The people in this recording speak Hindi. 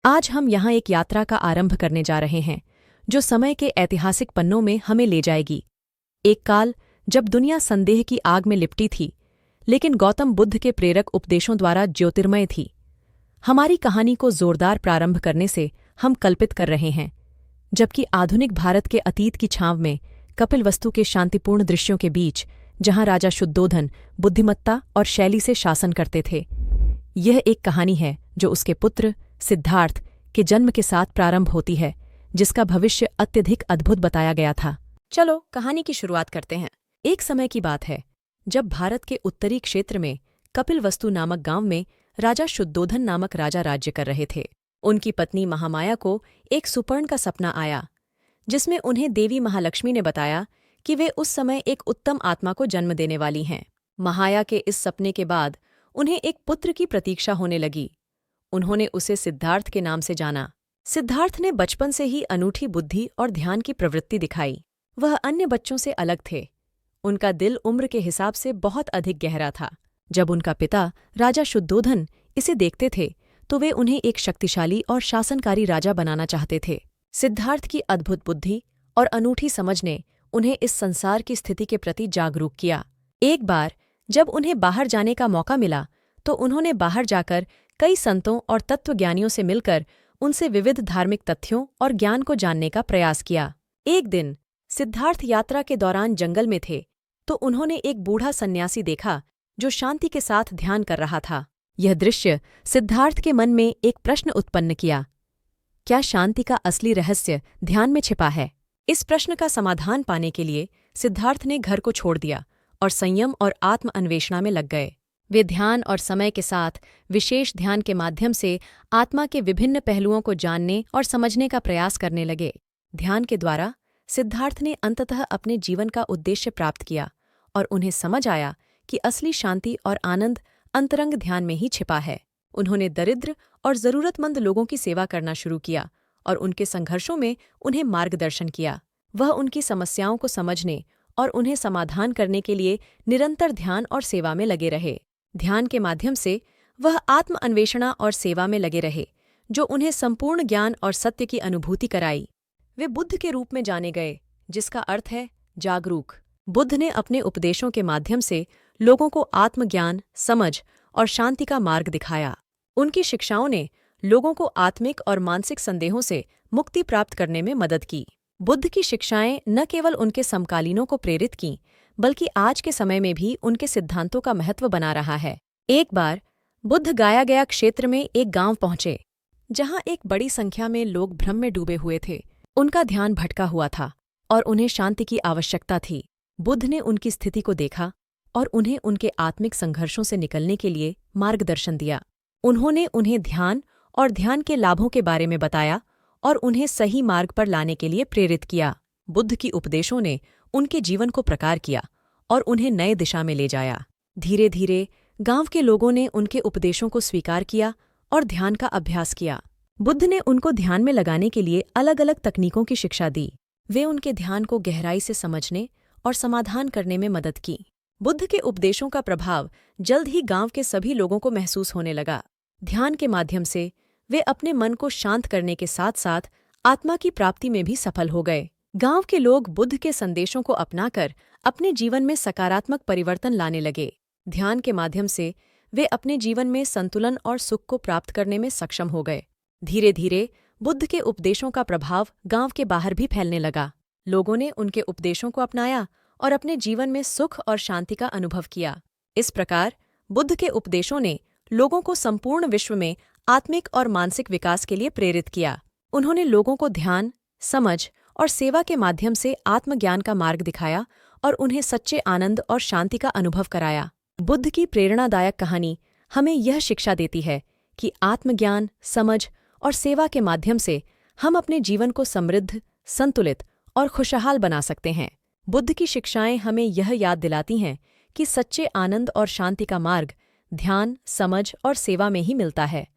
आज हम यहाँ एक यात्रा का आरंभ करने जा रहे हैं जो समय के ऐतिहासिक पन्नों में हमें ले जाएगी। एक काल जब दुनिया संदेह की आग में लिपटी थी, लेकिन गौतम बुद्ध के प्रेरक उपदेशों द्वारा ज्योतिर्मय थी। हमारी कहानी को जोरदार प्रारंभ करने से हम कल्पित कर रहे हैं, जबकि आधुनिक भारत के अतीत की छांव में कपिलवस्तु के शांतिपूर्ण दृश्यों के बीच, जहां राजा शुद्धोधन बुद्धिमत्ता और शैली से शासन करते थे। यह एक कहानी है जो उसके पुत्र सिद्धार्थ के जन्म के साथ प्रारंभ होती है, जिसका भविष्य अत्यधिक अद्भुत बताया गया था। चलो कहानी की शुरुआत करते हैं। एक समय की बात है जब भारत के उत्तरी क्षेत्र में कपिलवस्तु नामक गांव में राजा शुद्धोधन नामक राजा राज्य कर रहे थे। उनकी पत्नी महामाया को एक सुपर्ण का सपना आया, जिसमें उन्हें देवी महालक्ष्मी ने बताया कि वे उस समय एक उत्तम आत्मा को जन्म देने वाली हैं। महाया के इस सपने के बाद उन्हें एक पुत्र की प्रतीक्षा होने लगी। उन्होंने उसे सिद्धार्थ के नाम से जाना। सिद्धार्थ ने बचपन से ही अनूठी बुद्धि और ध्यान की प्रवृत्ति दिखाई। वह अन्य बच्चों से अलग थे। उनका दिल उम्र के हिसाब से बहुत अधिक गहरा था। जब उनका पिता राजा शुद्धोधन इसे देखते थे तो वे उन्हें एक शक्तिशाली और शासनकारी राजा बनाना चाहते थे। सिद्धार्थ की अद्भुत बुद्धि और अनूठी समझ ने उन्हें इस संसार की स्थिति के प्रति जागरूक किया। एक बार जब उन्हें बाहर जाने का मौका मिला तो उन्होंने बाहर जाकर कई संतों और तत्वज्ञानियों से मिलकर उनसे विविध धार्मिक तथ्यों और ज्ञान को जानने का प्रयास किया। एक दिन सिद्धार्थ यात्रा के दौरान जंगल में थे तो उन्होंने एक बूढ़ा सन्यासी देखा जो शांति के साथ ध्यान कर रहा था। यह दृश्य सिद्धार्थ के मन में एक प्रश्न उत्पन्न किया। क्या शांति का असली रहस्य ध्यान में छिपा है? इस प्रश्न का समाधान पाने के लिए सिद्धार्थ ने घर को छोड़ दिया और संयम और आत्म अन्वेषणा में लग गए। वे ध्यान और समय के साथ विशेष ध्यान के माध्यम से आत्मा के विभिन्न पहलुओं को जानने और समझने का प्रयास करने लगे। ध्यान के द्वारा सिद्धार्थ ने अंततः अपने जीवन का उद्देश्य प्राप्त किया और उन्हें समझ आया कि असली शांति और आनंद अंतरंग ध्यान में ही छिपा है। उन्होंने दरिद्र और जरूरतमंद लोगों की सेवा करना शुरू किया और उनके संघर्षों में उन्हें मार्गदर्शन किया। वह उनकी समस्याओं को समझने और उन्हें समाधान करने के लिए निरंतर ध्यान और सेवा में लगे रहे। ध्यान के माध्यम से वह आत्म अन्वेषणा और सेवा में लगे रहे, जो उन्हें संपूर्ण ज्ञान और सत्य की अनुभूति कराई। वे बुद्ध के रूप में जाने गए, जिसका अर्थ है जागरूक। बुद्ध ने अपने उपदेशों के माध्यम से लोगों को आत्मज्ञान, समझ और शांति का मार्ग दिखाया। उनकी शिक्षाओं ने लोगों को आत्मिक और मानसिक संदेहों से मुक्ति प्राप्त करने में मदद की। बुद्ध की शिक्षाएं न केवल उनके समकालीनों को प्रेरित कीं, बल्कि आज के समय में भी उनके सिद्धांतों का महत्व बना रहा है। एक बार बुद्ध गाया गया क्षेत्र में एक गांव पहुंचे, जहां एक बड़ी संख्या में लोग भ्रम में डूबे हुए थे। उनका ध्यान भटका हुआ था और उन्हें शांति की आवश्यकता थी। बुद्ध ने उनकी स्थिति को देखा और उन्हें उनके आत्मिक संघर्षों से निकलने के लिए मार्गदर्शन दिया। उन्होंने उन्हें ध्यान और ध्यान के लाभों के बारे में बताया और उन्हें सही मार्ग पर लाने के लिए प्रेरित किया। बुद्ध की उपदेशों ने उनके जीवन को प्रकार किया और उन्हें नए दिशा में ले जाया। धीरे धीरे गांव के लोगों ने उनके उपदेशों को स्वीकार किया और ध्यान का अभ्यास किया। बुद्ध ने उनको ध्यान में लगाने के लिए अलग अलग तकनीकों की शिक्षा दी। वे उनके ध्यान को गहराई से समझने और समाधान करने में मदद की। बुद्ध के उपदेशों का प्रभाव जल्द ही गांव के सभी लोगों को महसूस होने लगा। ध्यान के माध्यम से वे अपने मन को शांत करने के साथ साथ आत्मा की प्राप्ति में भी सफल हो गए। गांव के लोग बुद्ध के संदेशों को अपनाकर अपने जीवन में सकारात्मक परिवर्तन लाने लगे। ध्यान के माध्यम से वे अपने जीवन में संतुलन और सुख को प्राप्त करने में सक्षम हो गए। धीरे धीरे बुद्ध के उपदेशों का प्रभाव गांव के बाहर भी फैलने लगा। लोगों ने उनके उपदेशों को अपनाया और अपने जीवन में सुख और शांति का अनुभव किया। इस प्रकार बुद्ध के उपदेशों ने लोगों को संपूर्ण विश्व में आत्मिक और मानसिक विकास के लिए प्रेरित किया। उन्होंने लोगों को ध्यान, समझ और सेवा के माध्यम से आत्मज्ञान का मार्ग दिखाया और उन्हें सच्चे आनंद और शांति का अनुभव कराया। बुद्ध की प्रेरणादायक कहानी हमें यह शिक्षा देती है कि आत्मज्ञान, समझ और सेवा के माध्यम से हम अपने जीवन को समृद्ध, संतुलित और खुशहाल बना सकते हैं। बुद्ध की शिक्षाएं हमें यह याद दिलाती हैं कि सच्चे आनंद और शांति का मार्ग ध्यान, समझ और सेवा में ही मिलता है।